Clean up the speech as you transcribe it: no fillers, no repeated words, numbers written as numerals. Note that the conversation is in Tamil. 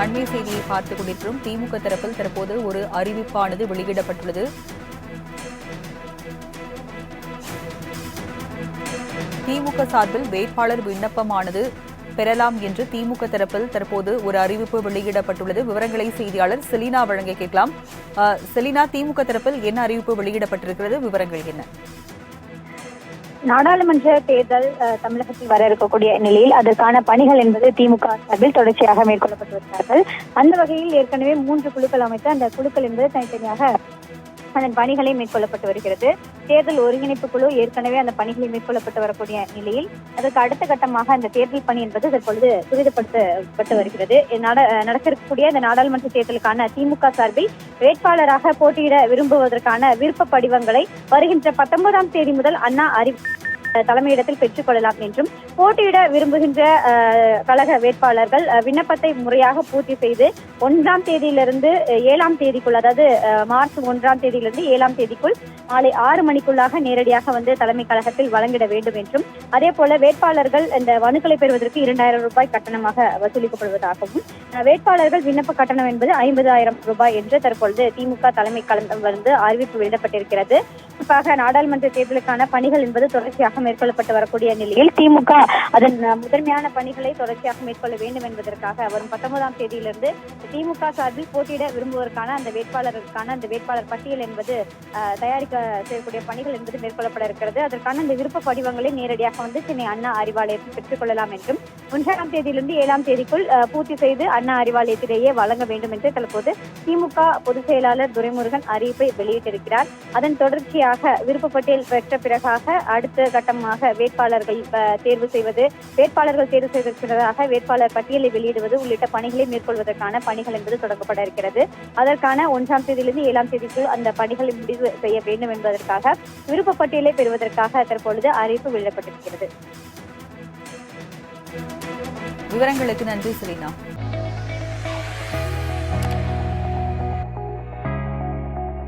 அண்மை செய்தியை பார்த்துக் கொண்டிருக்கிறோம். திமுக தரப்பில் தற்போது ஒரு அறிவிப்பானது வெளியிடப்பட்டுள்ளது. திமுக சார்பில் வேட்பாளர் விண்ணப்பமானது பெறலாம் என்று திமுக தரப்பில் தற்போது ஒரு அறிவிப்பு வெளியிடப்பட்டுள்ளது. விவரங்களை செய்தியாளர் செலினா வழங்க கேட்கலாம். செலினா, திமுக தரப்பில் என்ன அறிவிப்பு வெளியிடப்பட்டிருக்கிறது? விவரங்கள் என்ன? நாடாளுமன்ற தேர்தல் தமிழகத்தில் வர இருக்கக்கூடிய நிலையில் அதற்கான பணிகள் என்பது திமுக சார்பில் தொடர்ச்சியாக மேற்கொள்ளப்பட்டு வருகிறார்கள். அந்த வகையில் ஏற்கனவே 3 குழுக்கள் அமைத்து அந்த குழுக்கள் என்பது தனித்தனியாக அதன் பணிகளை மேற்கொள்ளப்பட்டு வருகிறது. தேர்தல் ஒருங்கிணைப்பு குழு ஏற்கனவே அந்த பணிகளை மேற்கொள்ளப்பட்டு வரக்கூடிய நிலையில் அதற்கு அடுத்த கட்டமாக அந்த தேர்தல் பணி என்பது தற்பொழுது துரிதப்படுத்தப்பட்டு வருகிறது. நடக்க இருக்கக்கூடிய இந்த நாடாளுமன்ற தேர்தலுக்கான திமுக சார்பில் வேட்பாளராக போட்டியிட விரும்புவதற்கான விருப்ப படிவங்களை வருகின்ற 19ஆம் தேதி முதல் அண்ணா தலைமையிடத்தில் பெற்றுக் கொள்ளலாம் என்றும், போட்டியிட விரும்புகின்ற கழக வேட்பாளர்கள் விண்ணப்பத்தை முறையாக பூர்த்தி செய்து 1ஆம் தேதியிலிருந்து 7ஆம் தேதிக்குள், அதாவது மார்ச் 1ஆம் தேதியிலிருந்து 7ஆம் தேதிக்குள் மாலை 6 மணிக்குள்ளாக நேரடியாக வந்து தலைமை கழகத்தில் வழங்கிட வேண்டும் என்றும், அதே போல வேட்பாளர்கள் இந்த மனுக்களை பெறுவதற்கு 2000 ரூபாய் கட்டணமாக வசூலிக்கப்படுவதாகவும், வேட்பாளர்கள் விண்ணப்ப கட்டணம் என்பது 50,000 ரூபாய் என்று தற்பொழுது திமுக தலைமை கழகம் வந்து அறிவிப்பு வெளியிடப்பட்டிருக்கிறது. குறிப்பாக நாடாளுமன்ற தேர்தலுக்கான பணிகள் என்பது தொடர்ச்சியாக மேற்கொள்ளப்பட்டு வரக்கூடிய நிலையில் திமுக அதன் முதன்மையான பணிகளை தொடர்ச்சியாக மேற்கொள்ள வேண்டும் என்பதற்காக வரும் 19ஆம் தேதியிலிருந்து திமுக சார்பில் போட்டியிட விரும்புவதற்கான அந்த வேட்பாளருக்கான அந்த வேட்பாளர் பட்டியல் என்பது தயாரிக்க செய்யக்கூடிய பணிகள் என்பது மேற்கொள்ளப்பட இருக்கிறது. அதற்கான அந்த விருப்ப படிவங்களை நேரடியாக வந்து சென்னை அண்ணா அறிவாலயத்தில் பெற்றுக் கொள்ளலாம் என்றும், 1ஆம் தேதியிலிருந்து 7ஆம் தேதிக்குள் பூர்த்தி செய்து அண்ணா அறிவாலயத்திலேயே வழங்க வேண்டும் என்று தற்போது திமுக பொதுச் செயலாளர் துரைமுருகன் அறிவிப்பை வெளியிட்டிருக்கிறார். அதன் தொடர்ச்சியாக விருப்ப பட்டியல் பெற்ற பிறகாக அடுத்த கட்டமாக வேட்பாளர்கள் தேர்வு செய்வது, வேட்பாளர்கள் தேர்வு செய்வதற்காக வேட்பாளர் பட்டியலை வெளியிடுவது உள்ளிட்ட பணிகளை மேற்கொள்வதற்கான பணிகள் என்பது தொடங்கப்பட இருக்கிறது. அதற்கான 1ஆம் தேதியிலிருந்து 7ஆம் தேதிக்கு அந்த பணிகளை முடிவு செய்ய வேண்டும் என்பதற்காக விருப்ப பட்டியலை பெறுவதற்காக தற்பொழுது அறிவிப்பு வெளியிடப்பட்டிருக்கிறது. விவரங்களுக்கு நன்றி செலினா.